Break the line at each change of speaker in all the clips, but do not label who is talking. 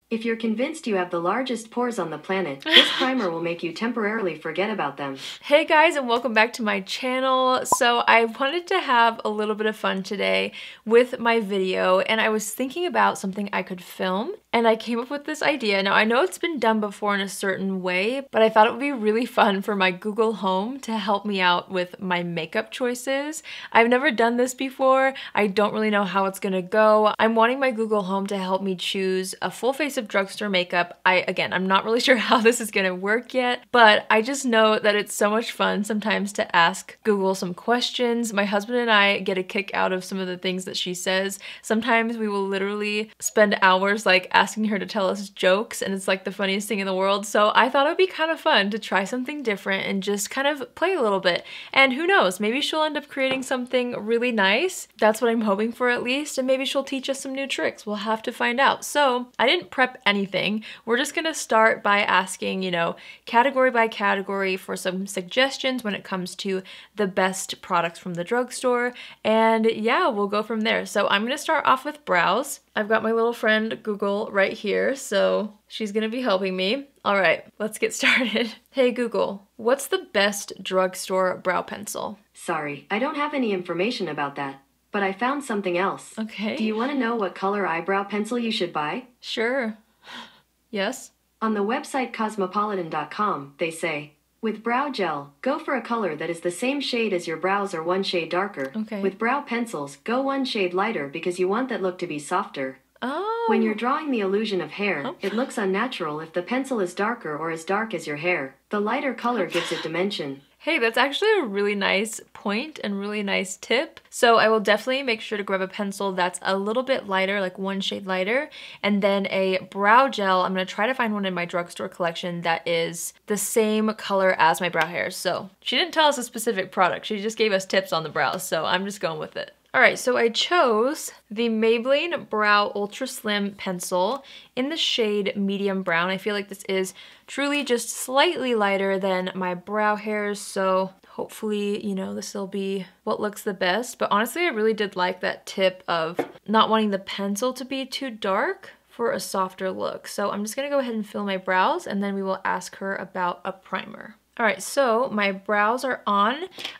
If you're convinced you have the largest pores on the planet, this primer will make you temporarily forget about them.
Hey guys, and welcome back to my channel. So I wanted to have a little bit of fun today with my video, and I was thinking about something I could film, and I came up with this idea. Now I know it's been done before in a certain way, but I thought it would be really fun for my Google Home to help me out with my makeup choices. I've never done this before. I don't really know how it's gonna go. I'm wanting my Google Home to help me choose a full face of drugstore makeup. I'm not really sure how this is gonna work yet, but I just know that it's so much fun sometimes to ask Google some questions. My husband and I get a kick out of some of the things that she says. Sometimes we will literally spend hours like asking her to tell us jokes, and it's like the funniest thing in the world. So I thought it would be kind of fun to try something different and just kind of play a little bit. And who knows, maybe she'll end up creating something really nice. That's what I'm hoping for at least, and maybe she'll teach us some new tricks. We'll have to find out. So I didn't prep anything. We're just gonna start by asking, category by category for some suggestions when it comes to the best products from the drugstore. And yeah, we'll go from there. So I'm gonna start off with brows. I've got my little friend Google right here, so she's gonna be helping me. All right, let's get started. Hey Google, what's the best drugstore brow pencil?
Sorry, I don't have any information about that, but I found something else.
Okay.
Do you want to know what color eyebrow pencil you should buy?
Sure. Yes?
On the website cosmopolitan.com, they say, with brow gel, go for a color that is the same shade as your brows or one shade darker.
Okay.
With brow pencils, go one shade lighter because you want that look to be softer.
Oh.
When you're drawing the illusion of hair, it looks unnatural if the pencil is darker or as dark as your hair. The lighter color gives it dimension.
Hey, that's actually a really nice point and really nice tip. So I will definitely make sure to grab a pencil that's a little bit lighter, like one shade lighter, and then a brow gel. I'm gonna try to find one in my drugstore collection that is the same color as my brow hairs. So she didn't tell us a specific product. She just gave us tips on the brows, so I'm just going with it. All right, so I chose the Maybelline Brow Ultra Slim Pencil in the shade Medium Brown. I feel like this is truly just slightly lighter than my brow hairs, so hopefully, this will be what looks the best. But honestly, I really did like that tip of not wanting the pencil to be too dark for a softer look. So I'm just gonna go ahead and fill my brows, and then we will ask her about a primer. All right, so my brows are on.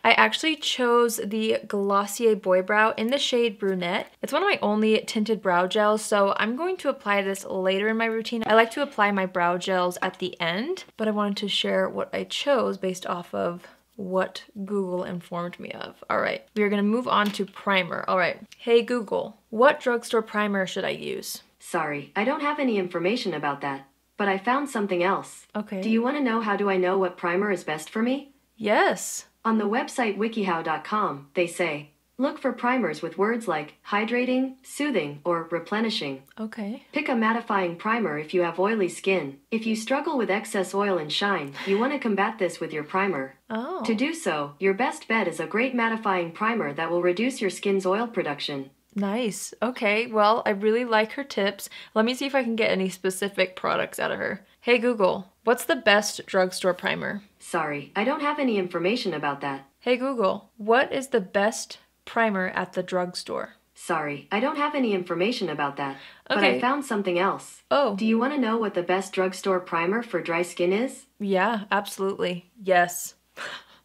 I actually chose the Glossier Boy Brow in the shade Brunette. It's one of my only tinted brow gels, so I'm going to apply this later in my routine. I like to apply my brow gels at the end, but I wanted to share what I chose based off of what Google informed me of. All right, we are gonna move on to primer. All right, hey Google, what drugstore primer should I use?
Sorry, I don't have any information about that. But I found something else.
Okay.
Do you want to know how do I know what primer is best for me?
Yes.
On the website wikihow.com, they say, look for primers with words like hydrating, soothing, or replenishing.
Okay.
Pick a mattifying primer if you have oily skin. If you struggle with excess oil and shine, you want to combat this with your primer.
Oh.
To do so, your best bet is a great mattifying primer that will reduce your skin's oil production.
Nice. Okay, well, I really like her tips. Let me see if I can get any specific products out of her. Hey Google, what's the best drugstore primer?
Sorry, I don't have any information about that.
Hey Google, what is the best primer at the drugstore?
Sorry, I don't have any information about that. But
Okay.
I found something else.
Oh.
Do you want to know what the best drugstore primer for dry skin is?
Yeah, absolutely. Yes.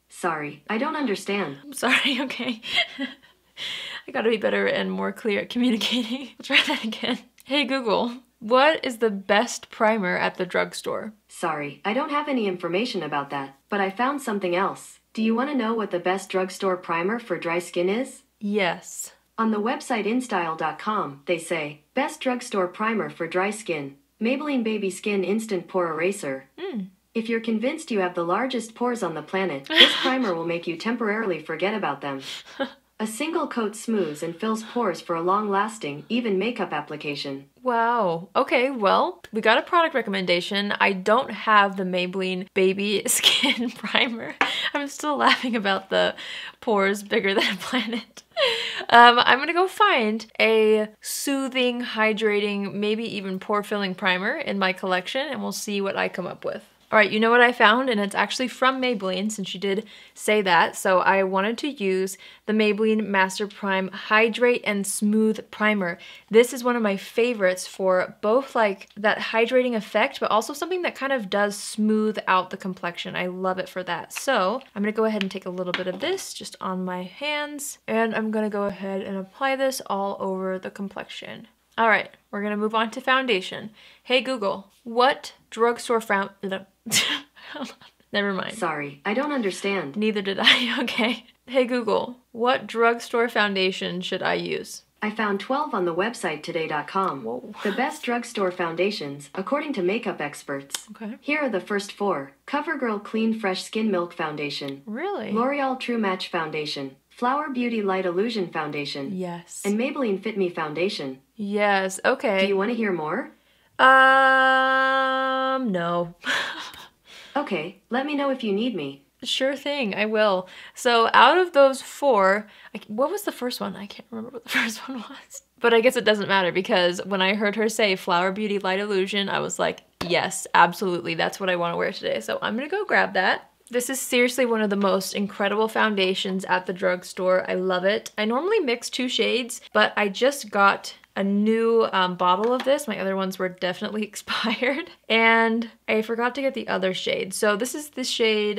Sorry, I don't understand.
I'm sorry, okay. I gotta be better and more clear at communicating. Let's try that again. Hey Google, what is the best primer at the drugstore?
Sorry, I don't have any information about that, but I found something else. Do you want to know what the best drugstore primer for dry skin is?
Yes.
On the website instyle.com, they say, best drugstore primer for dry skin, Maybelline Baby Skin Instant Pore Eraser. If you're convinced you have the largest pores on the planet, this primer will make you temporarily forget about them. A single coat smooths and fills pores for a long-lasting, even makeup application.
Wow. Okay, well, we got a product recommendation. I don't have the Maybelline Baby Skin Primer. I'm still laughing about the pores bigger than a planet. I'm gonna go find a soothing, hydrating, maybe even pore-filling primer in my collection, and we'll see what I come up with. All right, you know what I found? And it's actually from Maybelline, since you did say that. So I wanted to use the Maybelline Master Prime Hydrate and Smooth Primer. This is one of my favorites for both like that hydrating effect, but also something that kind of does smooth out the complexion. I love it for that. So I'm gonna go ahead and take a little bit of this just on my hands, and I'm gonna go ahead and apply this all over the complexion. All right, we're gonna move on to foundation. Hey Google, what drugstore Never mind.
Sorry, I don't understand.
Neither did I, okay. Hey Google, what drugstore foundation should I use?
I found 12 on the website today.com.
Whoa.
The best drugstore foundations, according to makeup experts.
Okay.
Here are the first 4. CoverGirl Clean Fresh Skin Milk Foundation.
Really?
L'Oreal True Match Foundation. Flower Beauty Light Illusion Foundation.
Yes.
And Maybelline Fit Me Foundation.
Yes, okay.
Do you want to hear more?
No.
Okay, let me know if you need me.
Sure thing, I will. So out of those 4, what was the first one? I can't remember what the first one was. But I guess it doesn't matter, because when I heard her say Flower Beauty Light Illusion, I was like, yes, absolutely, that's what I want to wear today. So I'm gonna go grab that. This is seriously one of the most incredible foundations at the drugstore. I love it. I normally mix 2 shades, but I just got a new bottle of this. My other ones were definitely expired. And I forgot to get the other shade. So this is the shade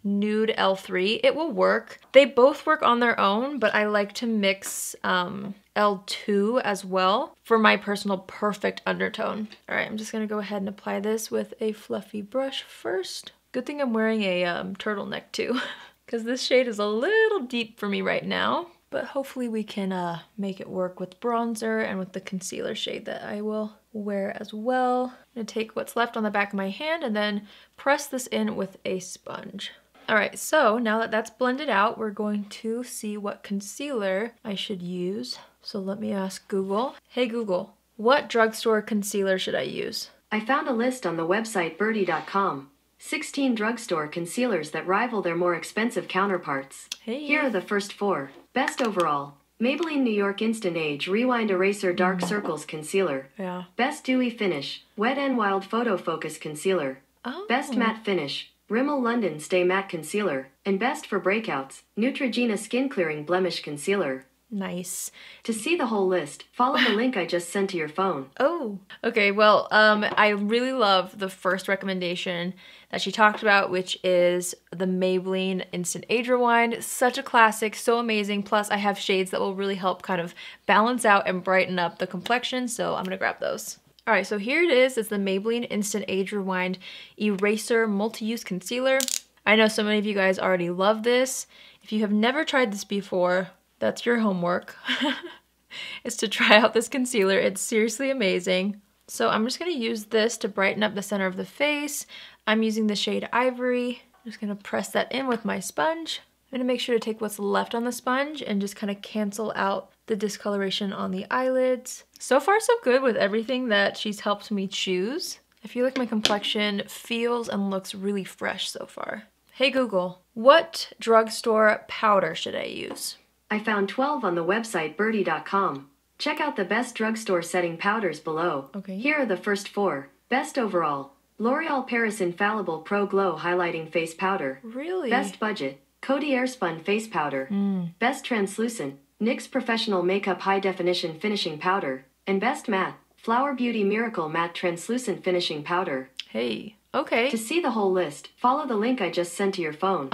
Nude L3. It will work. They both work on their own, but I like to mix L2 as well for my personal perfect undertone. All right, I'm just gonna go ahead and apply this with a fluffy brush first. Good thing I'm wearing a turtleneck too, because this shade is a little deep for me right now. But hopefully we can make it work with bronzer and with the concealer shade that I will wear as well. I'm gonna take what's left on the back of my hand and then press this in with a sponge. All right, so now that that's blended out, we're going to see what concealer I should use. So let me ask Google. Hey Google, what drugstore concealer should I use?
I found a list on the website birdie.com. 16 drugstore concealers that rival their more expensive counterparts.
Hey.
Here are the first 4. Best overall. Maybelline New York Instant Age Rewind Eraser Dark Circles Concealer.
Yeah.
Best Dewy Finish. Wet n Wild Photo Focus Concealer.
Oh.
Best Matte Finish. Rimmel London Stay Matte Concealer. And best for breakouts. Neutrogena Skin Clearing Blemish Concealer.
Nice.
To see the whole list, follow the link I just sent to your phone.
Oh, okay. Well, I really love the first recommendation that she talked about, which is the Maybelline Instant Age Rewind. Such a classic, so amazing. Plus, I have shades that will really help kind of balance out and brighten up the complexion, so I'm gonna grab those. All right, so here it is. It's the Maybelline Instant Age Rewind Eraser Multi-Use Concealer. I know so many of you guys already love this. If you have never tried this before, that's your homework, is to try out this concealer. It's seriously amazing. So I'm just gonna use this to brighten up the center of the face. I'm using the shade Ivory. I'm just gonna press that in with my sponge. I'm gonna make sure to take what's left on the sponge and just kind of cancel out the discoloration on the eyelids. So far so good with everything that she's helped me choose. I feel like my complexion feels and looks really fresh so far. Hey Google, what drugstore powder should I use?
I found 12 on the website birdie.com. Check out the best drugstore setting powders below.
Okay.
Here are the first 4. Best overall. L'Oreal Paris Infallible Pro Glow Highlighting Face Powder.
Really?
Best budget. Coty Airspun Face Powder. Best translucent. NYX Professional Makeup High Definition Finishing Powder. And best matte. Flower Beauty Miracle Matte Translucent Finishing Powder.
Hey, okay.
To see the whole list, follow the link I just sent to your phone.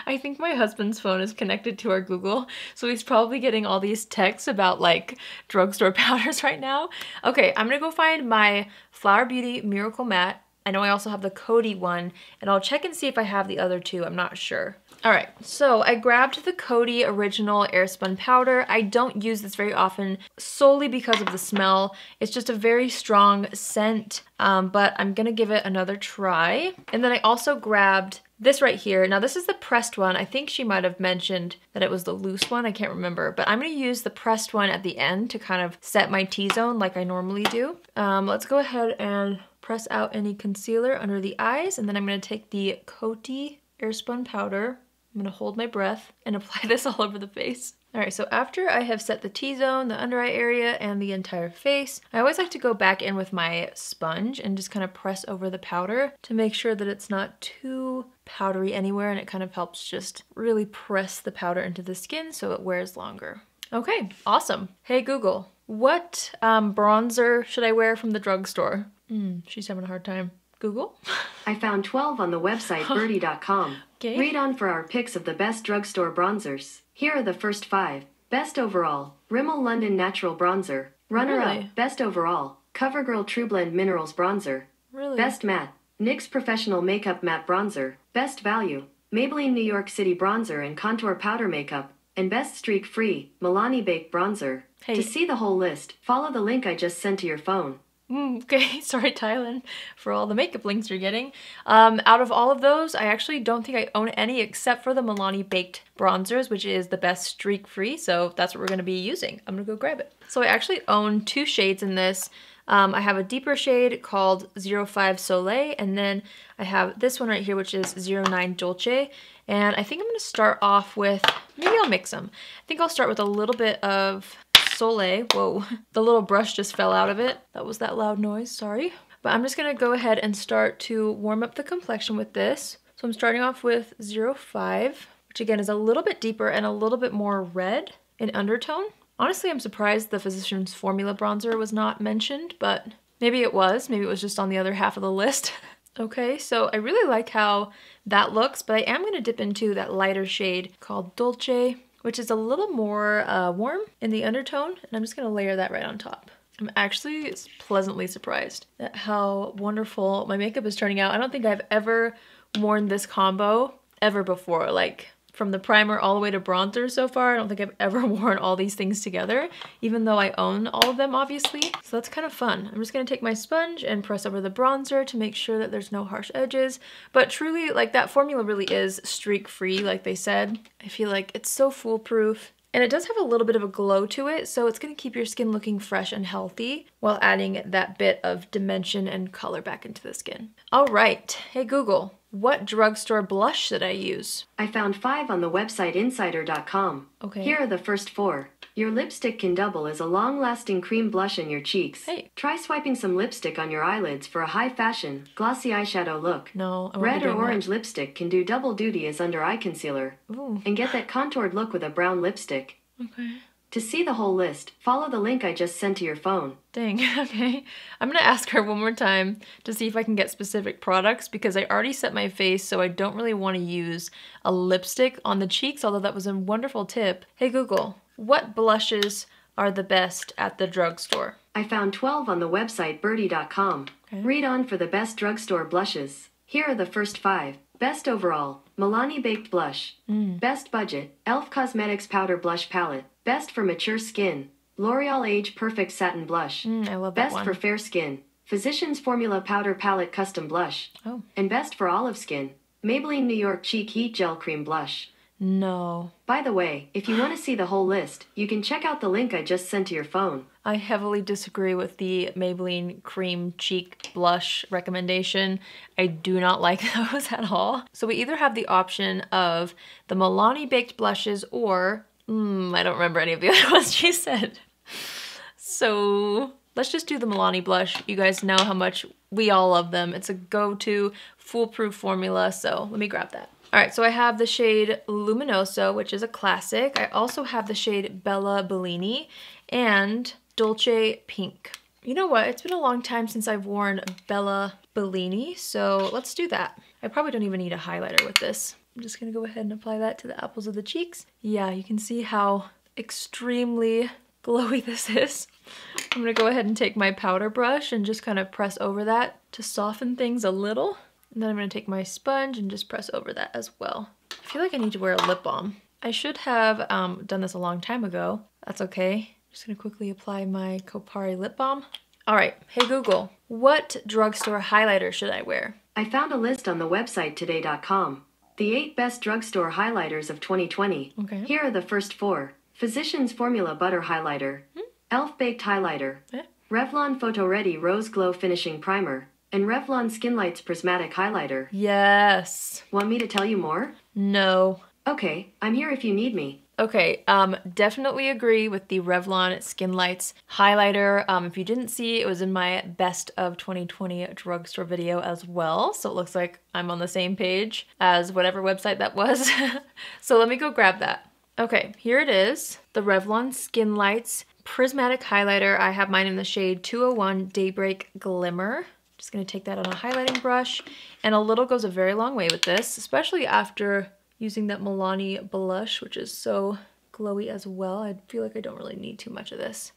I think my husband's phone is connected to our Google, so he's probably getting all these texts about like drugstore powders right now. Okay, I'm gonna go find my Flower Beauty Miracle Matte. I know I also have the Coty one, and I'll check and see if I have the other 2. I'm not sure. All right, so I grabbed the Coty Original Airspun Powder. I don't use this very often solely because of the smell. It's just a very strong scent, but I'm gonna give it another try. And then I also grabbed this right here. Now this is the pressed one. I think she might have mentioned that it was the loose one. I can't remember, but I'm gonna use the pressed one at the end to kind of set my T-zone like I normally do. Let's go ahead and press out any concealer under the eyes, and then I'm gonna take the Coty Airspun Powder. I'm gonna hold my breath and apply this all over the face. All right, so after I have set the T-zone, the under eye area, and the entire face, I always like to go back in with my sponge and just kind of press over the powder to make sure that it's not too powdery anywhere, and it kind of helps just really press the powder into the skin so it wears longer. Okay, awesome. Hey Google, what bronzer should I wear from the drugstore? She's having a hard time. Google?
I found 12 on the website birdie.com.
Okay.
Read on for our picks of the best drugstore bronzers. Here are the first 5. Best overall, Rimmel London Natural Bronzer. Runner-up,
Really?
best overall, CoverGirl True Blend Minerals Bronzer.
Really?
Best matte, NYX Professional Makeup Matte Bronzer. Best value, Maybelline New York City Bronzer and Contour Powder Makeup. And best streak-free, Milani Baked Bronzer.
Hey.
To see the whole list, follow the link I just sent to your phone.
Okay, sorry Thailand for all the makeup links you're getting. Out of all of those, I actually don't think I own any except for the Milani Baked Bronzers, which is the best streak-free, so that's what we're going to be using. I'm going to go grab it. So I actually own 2 shades in this. I have a deeper shade called 05 Soleil, and then I have this one right here, which is 09 Dolce. And I think I'm going to start off with, maybe I'll mix them. I think I'll start with a little bit of Soleil. Whoa, the little brush just fell out of it. That was that loud noise, sorry. But I'm just gonna go ahead and start to warm up the complexion with this. So I'm starting off with 05, which again is a little bit deeper and a little bit more red in undertone. Honestly, I'm surprised the Physicians Formula bronzer was not mentioned, but maybe it was. Maybe it was just on the other half of the list. Okay, so I really like how that looks, but I am gonna dip into that lighter shade called Dolce, which is a little more warm in the undertone, and I'm just gonna layer that right on top. I'm actually pleasantly surprised at how wonderful my makeup is turning out. I don't think I've ever worn this combo ever before, like from the primer all the way to bronzer so far. I don't think I've ever worn all these things together, even though I own all of them, obviously. So that's kind of fun. I'm just gonna take my sponge and press over the bronzer to make sure that there's no harsh edges. But truly, like, that formula really is streak-free, like they said. I feel like it's so foolproof. And it does have a little bit of a glow to it, so it's gonna keep your skin looking fresh and healthy while adding that bit of dimension and color back into the skin. All right, hey Google, what drugstore blush should I use?
I found 5 on the website insider.com.
Okay.
Here are the first 4. Your lipstick can double as a long-lasting cream blush in your cheeks.
Hey.
Try swiping some lipstick on your eyelids for a high-fashion, glossy eyeshadow look.
No, I won't
Red
be
or
doing
orange
that.
lipstick can do double duty as under-eye concealer.
Ooh.
And get that contoured look with a brown lipstick.
Okay.
To see the whole list, follow the link I just sent to your phone.
Dang, okay. I'm gonna ask her one more time to see if I can get specific products because I already set my face, so I don't really want to use a lipstick on the cheeks, although that was a wonderful tip. Hey Google, what blushes are the best at the drugstore?
I found 12 on the website birdie.com.
Okay.
Read on for the best drugstore blushes. Here are the first 5. Best overall, Milani Baked Blush. Best budget, e.l.f. Cosmetics Powder Blush Palette. Best for mature skin, L'Oreal Age Perfect Satin Blush.
I love that
Best
one.
for fair skin, Physicians Formula Powder Palette Custom Blush.
Oh.
And best for olive skin, Maybelline New York Cheek Heat Gel Cream Blush.
No.
By the way, if you want to see the whole list, you can check out the link I just sent to your phone.
I heavily disagree with the Maybelline Cream Cheek Blush recommendation. I do not like those at all. So we either have the option of the Milani Baked Blushes or, I don't remember any of the other ones she said. So let's just do the Milani blush. You guys know how much we all love them. It's a go-to foolproof formula, so let me grab that. All right, so I have the shade Luminoso, which is a classic. I also have the shade Bella Bellini and Dolce Pink. You know what? It's been a long time since I've worn Bella Bellini, so let's do that. I probably don't even need a highlighter with this. I'm just gonna go ahead and apply that to the apples of the cheeks. Yeah, you can see how extremely glowy this is. I'm gonna go ahead and take my powder brush and just kind of press over that to soften things a little. And then I'm gonna take my sponge and just press over that as well. I feel like I need to wear a lip balm. I should have done this a long time ago. That's okay. Just gonna quickly apply my Kopari lip balm. All right, hey Google, what drugstore highlighter should I wear?
I found a list on the website today.com. The 8 best drugstore highlighters of 2020.
Okay.
Here are the first 4. Physicians Formula Butter Highlighter. e.l.f. Baked Highlighter. Revlon Photo Ready Rose Glow Finishing Primer. And Revlon Skin Lights Prismatic Highlighter.
Yes.
Want me to tell you more?
No.
Okay, I'm here if you need me.
Okay, definitely agree with the Revlon Skin Lights highlighter. If you didn't see, it was in my best of 2020 drugstore video as well. So it looks like I'm on the same page as whatever website that was. So let me go grab that. Okay, here it is, the Revlon Skin Lights Prismatic Highlighter. I have mine in the shade 201 Daybreak Glimmer. Just gonna take that on a highlighting brush, and a little goes a very long way with this, especially after using that Milani blush, which is so glowy as well. I feel like I don't really need too much of this.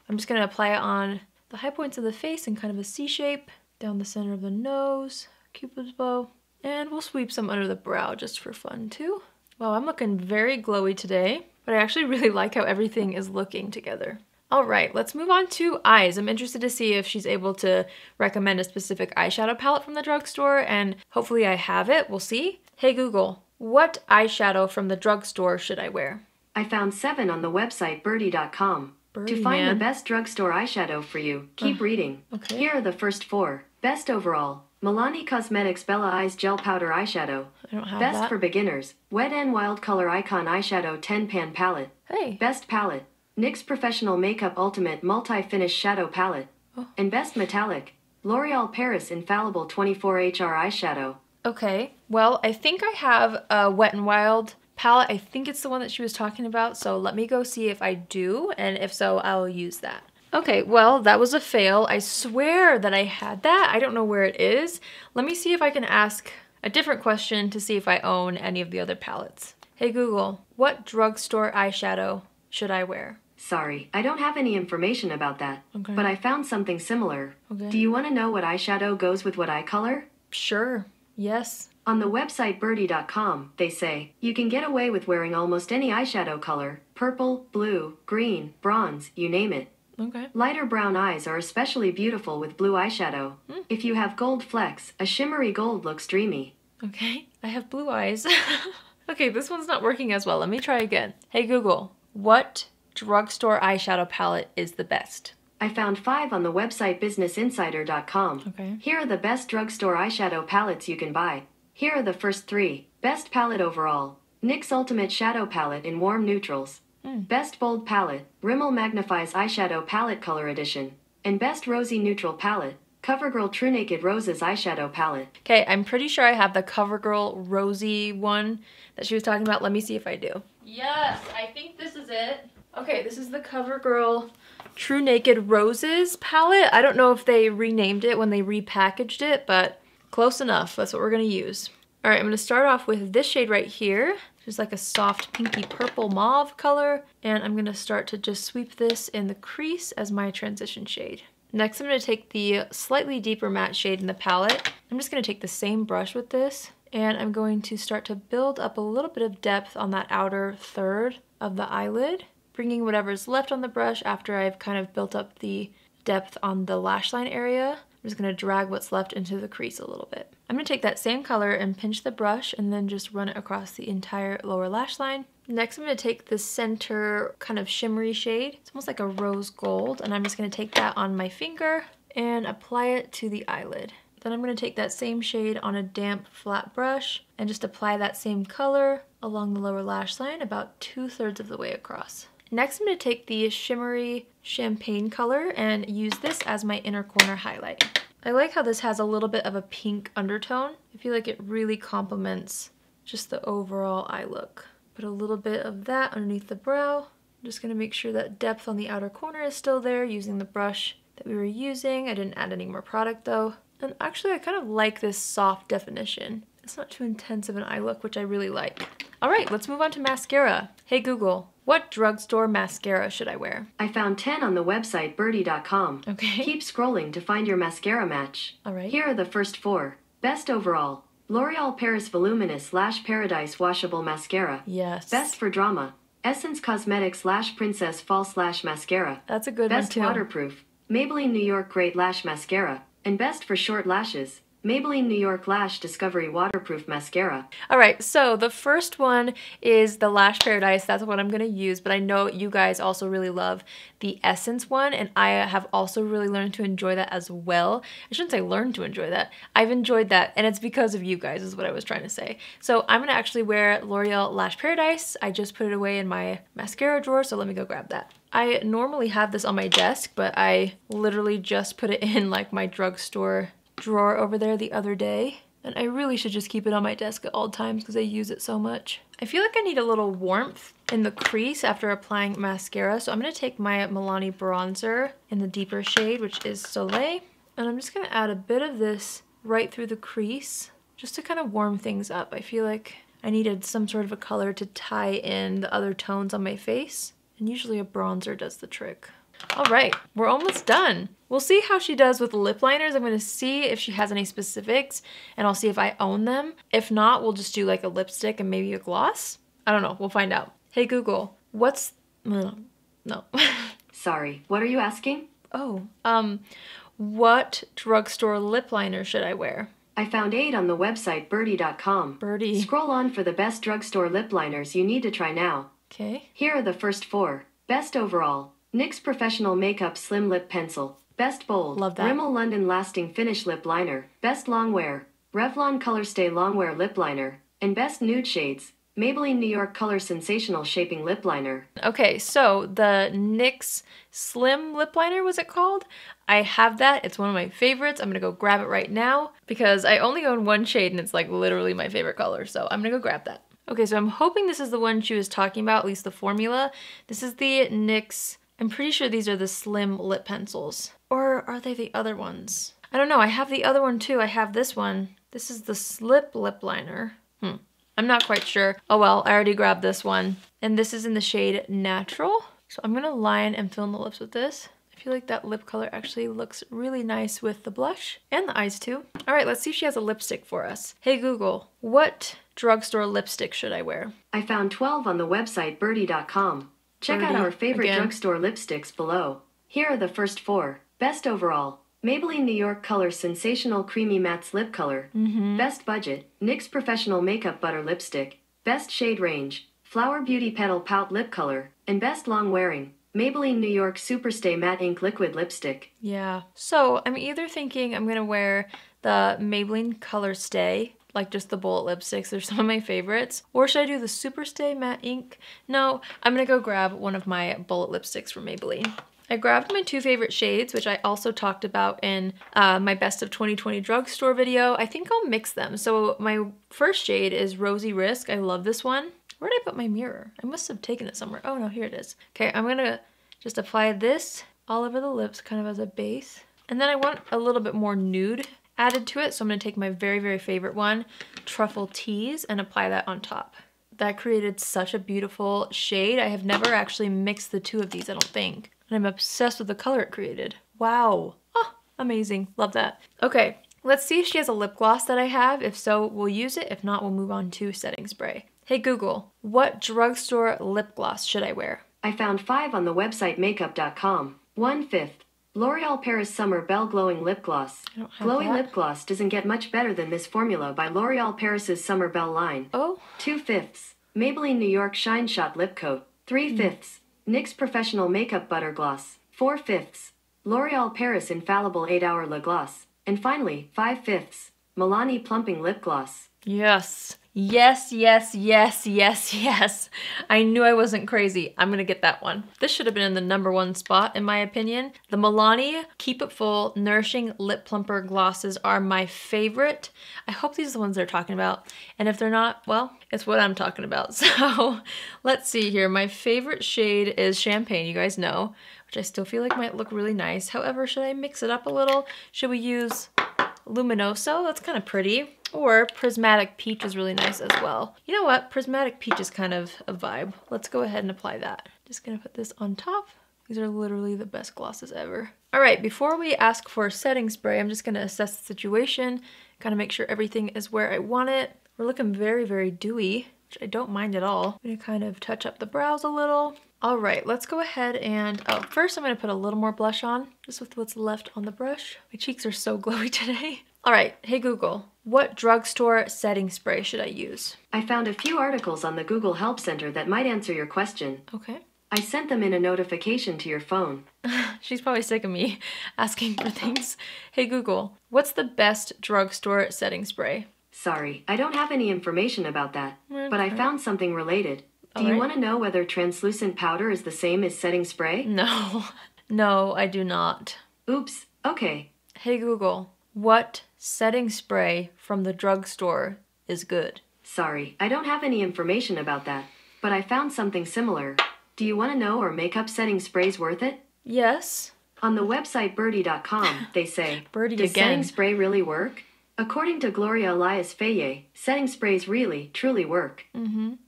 I'm just gonna apply it on the high points of the face in kind of a C shape, down the center of the nose, Cupid's bow, and we'll sweep some under the brow just for fun too. Wow, I'm looking very glowy today, but I actually really like how everything is looking together. All right, let's move on to eyes. I'm interested to see if she's able to recommend a specific eyeshadow palette from the drugstore, and hopefully I have it. We'll see. Hey Google, what eyeshadow from the drugstore should I wear?
I found 7 on the website birdie.com. To find the best drugstore eyeshadow for you, keep reading.
Okay.
Here are the first 4. Best overall, Milani Cosmetics Bella Eyes Gel Powder Eyeshadow.
I don't have
Best
that.
for beginners, Wet n Wild Color Icon Eyeshadow 10 Pan Palette.
Hey.
Best palette, NYX Professional Makeup Ultimate Multi-Finish Shadow Palette. And best metallic, L'Oreal Paris Infallible 24HR Eyeshadow.
Okay, well, I think I have a Wet n Wild palette. I think it's the one that she was talking about, so let me go see if I do, and if so, I'll use that. Okay, well, that was a fail. I swear that I had that. I don't know where it is. Let me see if I can ask a different question to see if I own any of the other palettes. Hey Google, what drugstore eyeshadow should I wear?
Sorry, I don't have any information about that,
Okay.
but I found something similar.
Okay.
Do you want to know what eyeshadow goes with what eye color?
Sure, yes.
On the website birdie.com, they say, you can get away with wearing almost any eyeshadow color, purple, blue, green, bronze, you name it.
Okay.
Lighter brown eyes are especially beautiful with blue eyeshadow. If you have gold flecks, a shimmery gold looks dreamy.
Okay, I have blue eyes. Okay, this one's not working as well. Let me try again. Hey Google, what drugstore eyeshadow palette is the best?
I found 5 on the website businessinsider.com.
Okay.
Here are the best drugstore eyeshadow palettes you can buy. Here are the first 3. Best palette overall, NYX Ultimate Shadow Palette in Warm Neutrals. Best bold palette, Rimmel Magnifies Eyeshadow Palette Color Edition. And best rosy neutral palette, CoverGirl True Naked Roses Eyeshadow Palette. Okay,
I'm pretty sure I have the CoverGirl rosy one that she was talking about. Let me see if I do. Yes, I think this is it. Okay, this is the CoverGirl True Naked Roses palette. I don't know if they renamed it when they repackaged it, but close enough. That's what we're gonna use. All right, I'm gonna start off with this shade right here. Just like a soft pinky purple mauve color. And I'm gonna start to just sweep this in the crease as my transition shade. Next, I'm gonna take the slightly deeper matte shade in the palette. I'm just gonna take the same brush with this, and I'm going to start to build up a little bit of depth on that outer third of the eyelid, bringing whatever's left on the brush after I've kind of built up the depth on the lash line area. I'm just gonna drag what's left into the crease a little bit. I'm gonna take that same color and pinch the brush and then just run it across the entire lower lash line. Next, I'm gonna take the center kind of shimmery shade. It's almost like a rose gold, and I'm just gonna take that on my finger and apply it to the eyelid. Then I'm gonna take that same shade on a damp flat brush and just apply that same color along the lower lash line about 2/3 of the way across. Next, I'm going to take the shimmery champagne color and use this as my inner corner highlight. I like how this has a little bit of a pink undertone. I feel like it really complements just the overall eye look. Put a little bit of that underneath the brow. I'm just going to make sure that depth on the outer corner is still there using the brush that we were using. I didn't add any more product though. And actually I kind of like this soft definition. It's not too intense of an eye look, which I really like. All right, let's move on to mascara. Hey Google, what drugstore mascara should I wear?
I found 10 on the website birdie.com.
Okay.
Keep scrolling to find your mascara match.
All right.
Here are the first 4. Best overall, L'Oreal Paris Voluminous Lash Paradise Washable Mascara.
Yes.
Best for drama, Essence Cosmetics Lash Princess False Lash Mascara.
That's a good
Best
one too.
waterproof, Maybelline New York Great Lash Mascara. And best for short lashes, Maybelline New York Lash Discovery Waterproof Mascara.
Alright, so the first one is the Lash Paradise. That's what I'm going to use, but I know you guys also really love the Essence one, and I have also really learned to enjoy that as well. I shouldn't say learned to enjoy that. I've enjoyed that, and it's because of you guys is what I was trying to say. So I'm going to actually wear L'Oreal Lash Paradise. I just put it away in my mascara drawer, so let me go grab that. I normally have this on my desk, but I literally just put it in like my drugstore drawer over there the other day, and I really should just keep it on my desk at all times because I use it so much. I feel like I need a little warmth in the crease after applying mascara, so I'm going to take my Milani bronzer in the deeper shade, which is Soleil, and I'm just going to add a bit of this right through the crease just to kind of warm things up. I feel like I needed some sort of a color to tie in the other tones on my face, and usually a bronzer does the trick. All right, we're almost done. We'll see how she does with lip liners. I'm going to see if she has any specifics, and I'll see if I own them. If not, we'll just do like a lipstick and maybe a gloss. I don't know. We'll find out. Hey, Google, what's... No.
Sorry, what are you asking?
Oh, what drugstore lip liner should I wear?
I found 8 on the website birdie.com.
Birdie.
Scroll on for the best drugstore lip liners you need to try now.
Okay.
Here are the first 4. Best overall. NYX Professional Makeup Slim Lip Pencil. Best Bold.
Love that.
Rimmel London Lasting Finish Lip Liner. Best Longwear. Revlon Color Stay Longwear Lip Liner. And Best Nude Shades. Maybelline New York Color Sensational Shaping Lip Liner.
Okay, so the NYX Slim Lip Liner, was it called? I have that. It's one of my favorites. I'm gonna go grab it right now because I only own one shade and it's like literally my favorite color. So I'm gonna go grab that. Okay, so I'm hoping this is the one she was talking about, at least the formula. This is the NYX... I'm pretty sure these are the slim lip pencils. Or are they the other ones? I don't know. I have the other one too. I have this one. This is the slip lip liner. I'm not quite sure. Oh well, I already grabbed this one. And this is in the shade Natural. So I'm gonna line and fill in the lips with this. I feel like that lip color actually looks really nice with the blush and the eyes too. All right, let's see if she has a lipstick for us. Hey Google, what drugstore lipstick should I wear?
I found 12 on the website birdie.com. Check out our favorite drugstore lipsticks below. Here are the first 4. Best overall. Maybelline New York Color Sensational Creamy Matte Lip Color. Best budget. NYX Professional Makeup Butter Lipstick. Best shade range. Flower Beauty Petal Pout Lip Color. And best long wearing. Maybelline New York Superstay Matte Ink Liquid Lipstick.
Yeah. So I'm either thinking I'm gonna wear the Maybelline Color Stay, like just the bullet lipsticks, they're some of my favorites. Or should I do the Superstay Matte Ink? No, I'm gonna go grab one of my bullet lipsticks from Maybelline. I grabbed my 2 favorite shades, which I also talked about in my Best of 2020 Drugstore video. I think I'll mix them. So my first shade is Rosy Risk. I love this one. Where did I put my mirror? I must have taken it somewhere. Oh no, here it is. Okay, I'm gonna just apply this all over the lips, kind of as a base. And then I want a little bit more nude added to it, so I'm gonna take my very, very favorite one, Truffle Tease, and apply that on top. That created such a beautiful shade. I have never actually mixed the 2 of these, I don't think. And I'm obsessed with the color it created. Wow. Oh, amazing. Love that. Okay, let's see if she has a lip gloss that I have. If so, we'll use it. If not, we'll move on to setting spray. Hey Google, what drugstore lip gloss should I wear?
I found 5 on the website makeup.com. 1/5. L'Oreal Paris Summer Belle Glowing Lip Gloss.
I don't have
Glowy
that.
lip gloss doesn't get much better than this formula by L'Oreal Paris's Summer Belle line.
Oh.
2/5. Maybelline New York Shine Shot Lip Coat. 3/5. NYX Professional Makeup Butter Gloss. 4/5. L'Oreal Paris Infallible 8-Hour Lip Gloss. And finally, 5/5. Milani Plumping Lip Gloss.
Yes. Yes, yes, yes, yes, yes. I knew I wasn't crazy. I'm gonna get that one. This should have been in the #1 spot, in my opinion. The Milani Keep It Full Nourishing Lip Plumper Glosses are my favorite. I hope these are the ones they're talking about. And if they're not, well, it's what I'm talking about. So let's see here. My favorite shade is Champagne, you guys know, which I still feel like might look really nice. However, should I mix it up a little? Should we use Luminoso? That's kind of pretty. Or Prismatic Peach is really nice as well. You know what? Prismatic Peach is kind of a vibe. Let's go ahead and apply that. Just gonna put this on top. These are literally the best glosses ever. All right, before we ask for setting spray, I'm just gonna assess the situation, kind of make sure everything is where I want it. We're looking very, very dewy, which I don't mind at all. I'm gonna kind of touch up the brows a little. All right, let's go ahead and, first I'm gonna put a little more blush on, just with what's left on the brush. My cheeks are so glowy today. All right, hey Google, what drugstore setting spray should I use?
I found a few articles on the Google Help Center that might answer your question.
Okay.
I sent them in a notification to your phone.
She's probably sick of me asking for things. Hey Google, what's the best drugstore setting spray?
Sorry, I don't have any information about that, but I found something related. Do you want to know whether translucent powder is the same as setting spray?
No. No, I do not.
Oops, okay.
Hey Google, what setting spray from the drugstore is good?
Sorry, I don't have any information about that, but I found something similar. Do you want to know are makeup setting sprays worth it?
Yes.
On the website birdie.com, they say,
Birdie
does
again.
setting spray really work? According to Gloria Elias Faye, setting sprays really, truly work.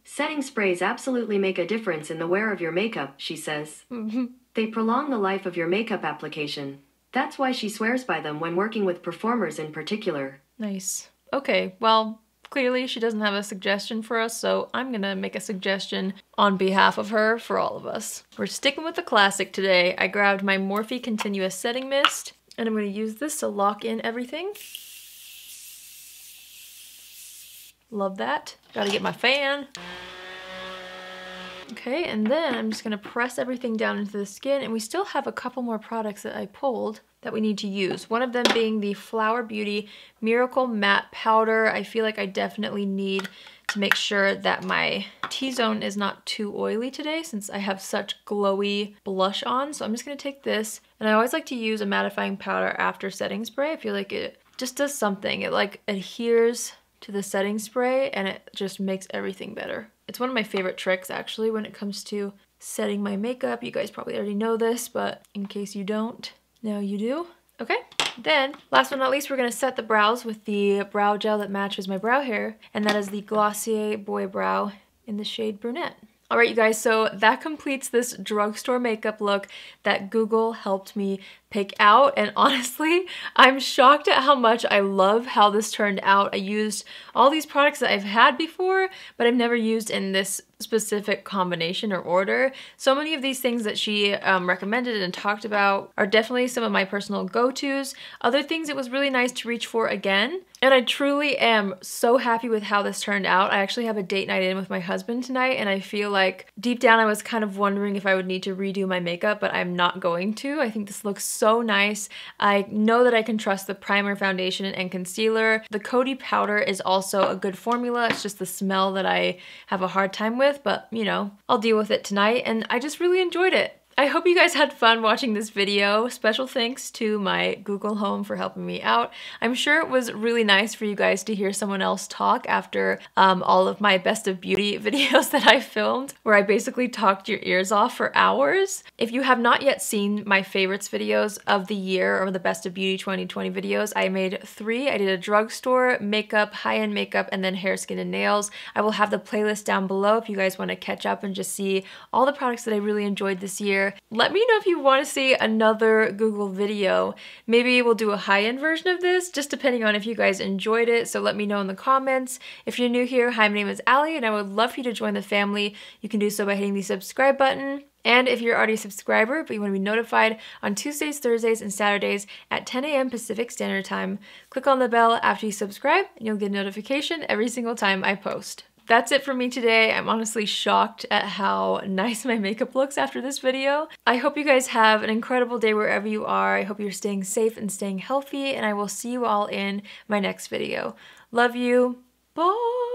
Setting sprays absolutely make a difference in the wear of your makeup, she says. They prolong the life of your makeup application. That's why she swears by them when working with performers in particular.
Nice. Okay, well, clearly she doesn't have a suggestion for us, so I'm gonna make a suggestion on behalf of her for all of us. We're sticking with the classic today. I grabbed my Morphe Continuous Setting Mist, and I'm gonna use this to lock in everything. Love that. Gotta get my fan. Okay, and then I'm just gonna press everything down into the skin, and we still have a couple more products that I pulled that we need to use. One of them being the Flower Beauty Miracle Matte Powder. I feel like I definitely need to make sure that my T-zone is not too oily today since I have such glowy blush on. So I'm just gonna take this, and I always like to use a mattifying powder after setting spray. I feel like it just does something. It like adheres to the setting spray and it just makes everything better. It's one of my favorite tricks actually when it comes to setting my makeup. You guys probably already know this, but in case you don't, now you do. Okay, then last but not least, we're gonna set the brows with the brow gel that matches my brow hair, and that is the Glossier Boy Brow in the shade Brunette. All right, you guys, so that completes this drugstore makeup look that Google helped me pick out, and honestly, I'm shocked at how much I love how this turned out. I used all these products that I've had before, but I've never used in this specific combination or order. So many of these things that she recommended and talked about are definitely some of my personal go-tos. Other things it was really nice to reach for again. And I truly am so happy with how this turned out. I actually have a date night in with my husband tonight, and I feel like deep down I was kind of wondering if I would need to redo my makeup, but I'm not going to. I think this looks so nice. I know that I can trust the primer, foundation, and concealer. The Coty powder is also a good formula. It's just the smell that I have a hard time with, but you know, I'll deal with it tonight, and I just really enjoyed it. I hope you guys had fun watching this video. Special thanks to my Google Home for helping me out. I'm sure it was really nice for you guys to hear someone else talk after all of my Best of Beauty videos that I filmed, where I basically talked your ears off for hours. If you have not yet seen my favorites videos of the year, or the Best of Beauty 2020 videos, I made 3. I did a drugstore, makeup, high-end makeup, and then hair, skin, and nails. I will have the playlist down below if you guys want to catch up and just see all the products that I really enjoyed this year. Let me know if you want to see another Google video. Maybe we'll do a high-end version of this, just depending on if you guys enjoyed it, so let me know in the comments. If you're new here, hi, my name is Allie, and I would love for you to join the family. You can do so by hitting the subscribe button. And if you're already a subscriber, but you want to be notified on Tuesdays, Thursdays, and Saturdays at 10 a.m. Pacific Standard Time, click on the bell after you subscribe, and you'll get a notification every single time I post. That's it for me today. I'm honestly shocked at how nice my makeup looks after this video. I hope you guys have an incredible day wherever you are. I hope you're staying safe and staying healthy, and I will see you all in my next video. Love you. Bye!